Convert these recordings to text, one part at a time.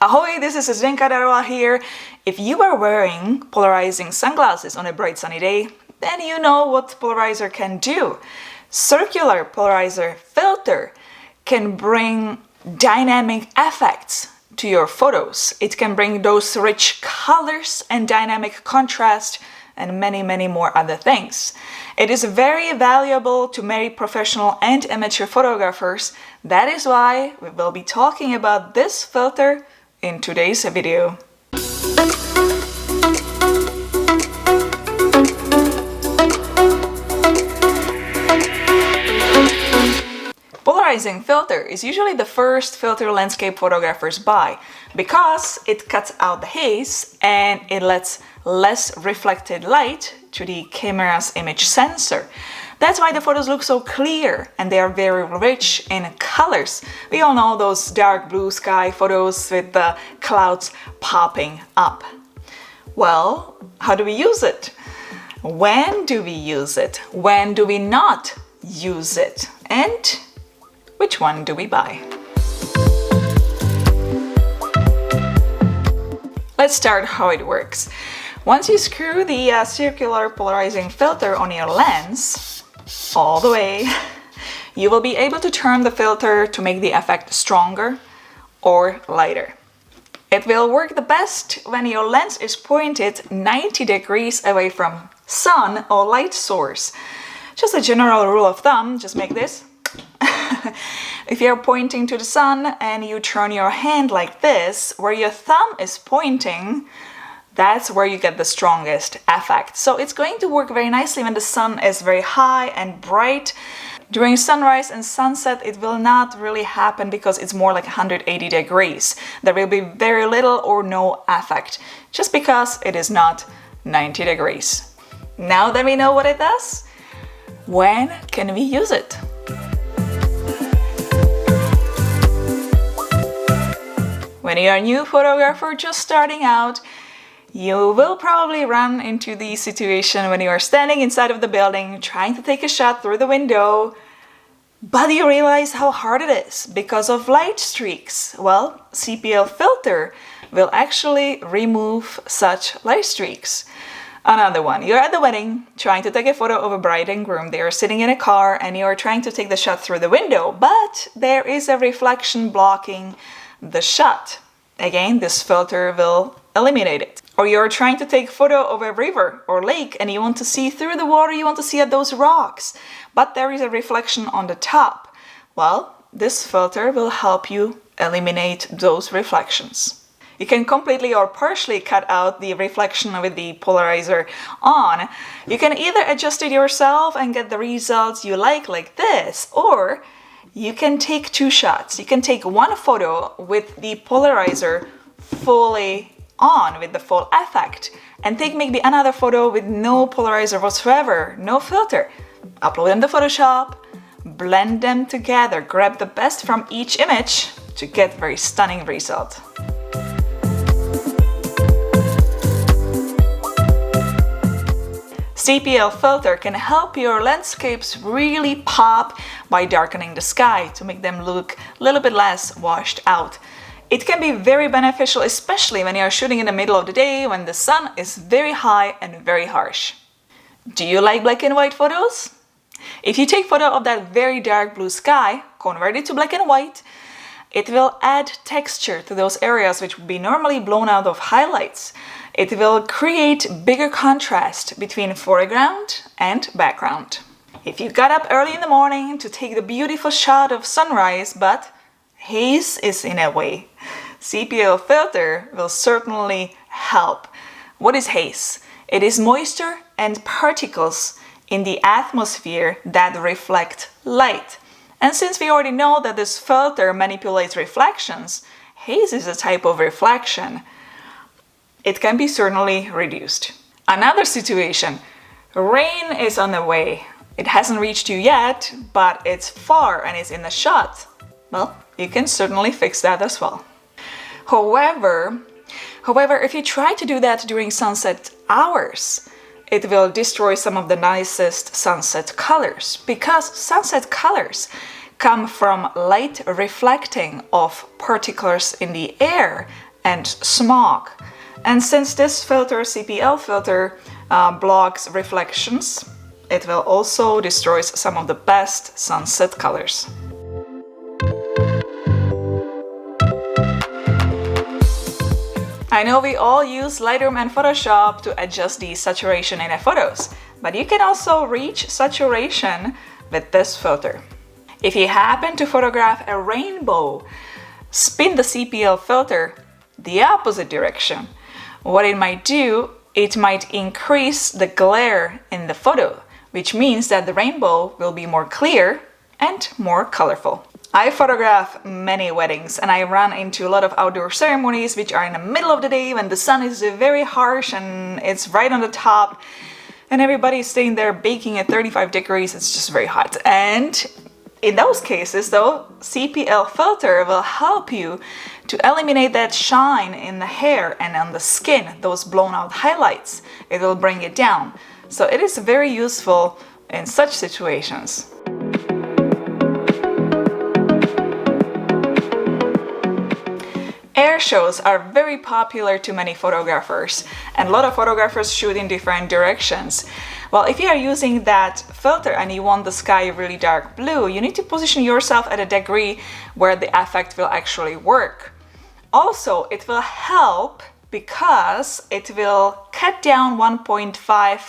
Ahoy, this is Zdenka Darula here. If you are wearing polarizing sunglasses on a bright sunny day, then you know what Polarizer can do. Circular Polarizer filter can bring dynamic effects to your photos. It can bring those rich colors and dynamic contrast and many more other things. It is very valuable to many professional and amateur photographers. That is why we will be talking about this filter in today's video. Polarizing filter is usually the first filter landscape photographers buy because it cuts out the haze and it lets less reflected light to the camera's image sensor. That's why the photos look so clear and they are very rich in colors. We all know those dark blue sky photos with the clouds popping up. Well, how do we use it? When do we use it? When do we not use it? And which one do we buy? Let's start how it works. Once you screw the circular polarizing filter on your lens all the way, you will be able to turn the filter to make the effect stronger or lighter. It will work the best when your lens is pointed 90 degrees away from sun or light source. Just a general rule of thumb, just make this. If you're pointing to the sun and you turn your hand like this, where your thumb is pointing, that's where you get the strongest effect. So it's going to work very nicely when the sun is very high and bright. During sunrise and sunset, it will not really happen because it's more like 180 degrees. There will be very little or no effect, just because it is not 90 degrees. Now that we know what it does, when can we use it? When you're a new photographer just starting out, you will probably run into the situation when you are standing inside of the building trying to take a shot through the window, but you realize how hard it is because of light streaks. Well, CPL filter will actually remove such light streaks. Another one, you're at the wedding trying to take a photo of a bride and groom. They are sitting in a car and you're trying to take the shot through the window, but there is a reflection blocking the shot. Again, this filter will eliminate it. Or you're trying to take a photo of a river or lake and you want to see through the water, you want to see at those rocks, but there is a reflection on the top. Well, this filter will help you eliminate those reflections. You can completely or partially cut out the reflection with the polarizer on. You can either adjust it yourself and get the results you like this, or you can take two shots. You can take one photo with the polarizer fully on with the full effect and take maybe another photo with no polarizer whatsoever, no filter. Upload them to Photoshop, blend them together, grab the best from each image to get very stunning result. CPL filter can help your landscapes really pop by darkening the sky to make them look a little bit less washed out. It can be very beneficial, especially when you are shooting in the middle of the day when the sun is very high and very harsh. Do you like black and white photos? If you take photo of that very dark blue sky, convert it to black and white, it will add texture to those areas which would be normally blown out of highlights. It will create bigger contrast between foreground and background. If you got up early in the morning to take the beautiful shot of sunrise, but haze is in a way, CPL filter will certainly help. What is haze? It is moisture and particles in the atmosphere that reflect light. And since we already know that this filter manipulates reflections, haze is a type of reflection. It can be certainly reduced. Another situation, rain is on the way. It hasn't reached you yet, but it's far and it's in the shot. Well, you can certainly fix that as well. However, if you try to do that during sunset hours, it will destroy some of the nicest sunset colors, because sunset colors come from light reflecting off particles in the air and smog. And since this filter, CPL filter, blocks reflections, it will also destroy some of the best sunset colors. I know we all use Lightroom and Photoshop to adjust the saturation in our photos, but you can also reach saturation with this filter. If you happen to photograph a rainbow, spin the CPL filter the opposite direction. What it might do, it might increase the glare in the photo, which means that the rainbow will be more clear and more colorful. I photograph many weddings and I run into a lot of outdoor ceremonies which are in the middle of the day when the sun is very harsh and it's right on the top and everybody's staying there baking at 35 degrees. It's just very hot. And in those cases though, CPL filter will help you to eliminate that shine in the hair and on the skin, those blown out highlights. It will bring it down. So it is very useful in such situations. Airshows are very popular to many photographers, and a lot of photographers shoot in different directions. Well, if you are using that filter and you want the sky really dark blue, you need to position yourself at a degree where the effect will actually work. Also, it will help because it will cut down 1.5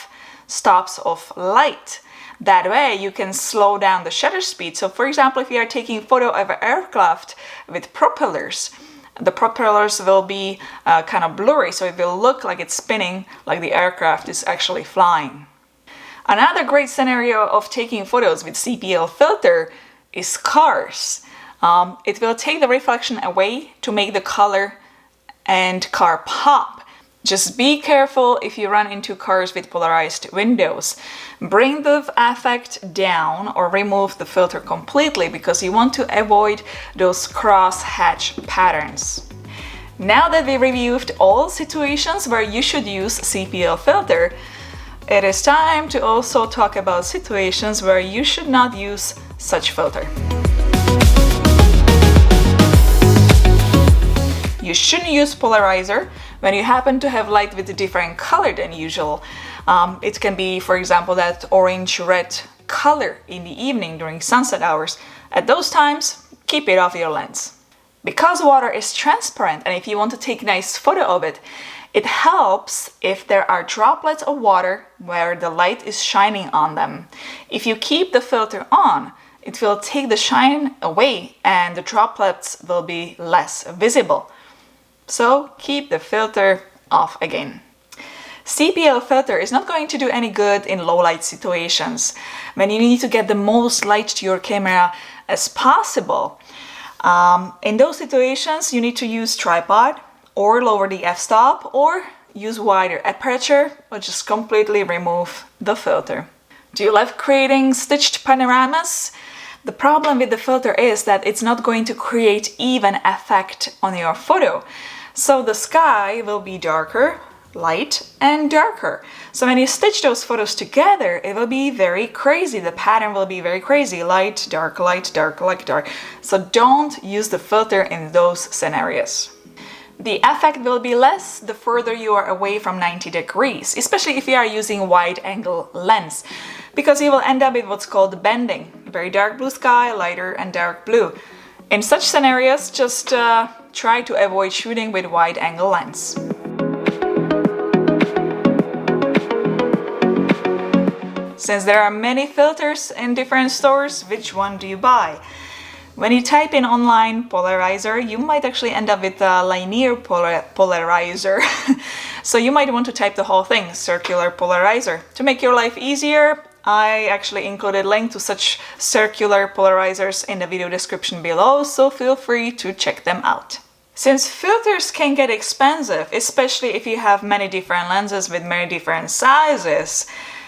stops of light. That way you can slow down the shutter speed. So for example, if you are taking photo of an aircraft with propellers, the propellers will be kind of blurry, so it will look like it's spinning, like the aircraft is actually flying. Another great scenario of taking photos with CPL filter is cars. It will take the reflection away to make the color and car pop. Just be careful if you run into cars with polarized windows. Bring the effect down or remove the filter completely because you want to avoid those cross-hatch patterns. Now that we reviewed all situations where you should use CPL filter, it is time to also talk about situations where you should not use such filter. You shouldn't use polarizer when you happen to have light with a different color than usual. It can be, for example, that orange-red color in the evening during sunset hours. At those times, keep it off your lens. Because water is transparent and if you want to take a nice photo of it, it helps if there are droplets of water where the light is shining on them. If you keep the filter on, it will take the shine away and the droplets will be less visible. So keep the filter off again. CPL filter is not going to do any good in low light situations when you need to get the most light to your camera as possible. In those situations, you need to use tripod or lower the f-stop or use wider aperture or just completely remove the filter. Do you love creating stitched panoramas? The problem with the filter is that it's not going to create even effect on your photo. So the sky will be darker, light, and darker. So when you stitch those photos together, it will be very crazy. The pattern will be very crazy. Light, dark, light, dark. So don't use the filter in those scenarios. The effect will be less the further you are away from 90 degrees, especially if you are using wide angle lens, because you will end up with what's called bending. Very dark blue sky, lighter and dark blue. In such scenarios, just try to avoid shooting with wide angle lens. Since there are many filters in different stores, which one do you buy? When you type in online polarizer, you might actually end up with a linear polarizer. So you might want to type the whole thing, circular polarizer. To make your life easier, I actually included a link to such circular polarizers in the video description below, so feel free to check them out. Since filters can get expensive, especially if you have many different lenses with many different sizes,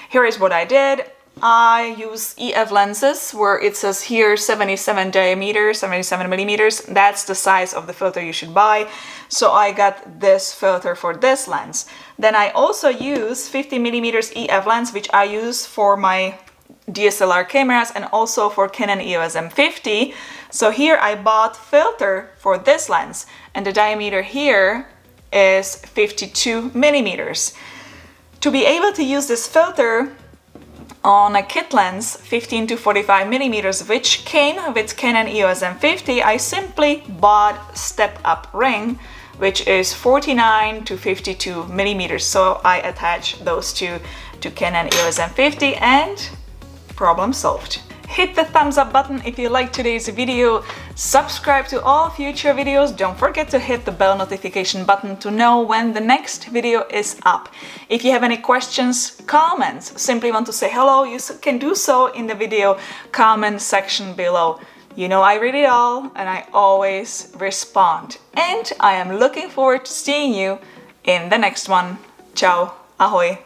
here is what I did. I use EF lenses where it says here 77 diameter, 77 millimeters. That's the size of the filter you should buy. So I got this filter for this lens. Then I also use 50 millimeters EF lens, which I use for my DSLR cameras and also for Canon EOS M50. So here I bought filter for this lens, and the diameter here is 52 millimeters. To be able to use this filter on a kit lens 15 to 45 millimeters, which came with Canon EOS M50, I simply bought step up ring, which is 49 to 52 millimeters. So I attach those two to Canon EOS M50 and problem solved. Hit the thumbs up button if you liked today's video, subscribe to all future videos, don't forget to hit the bell notification button to know when the next video is up. If you have any questions, comments, simply want to say hello, you can do so in the video comment section below. You know I read it all and I always respond. And I am looking forward to seeing you in the next one. Ciao, ahoj.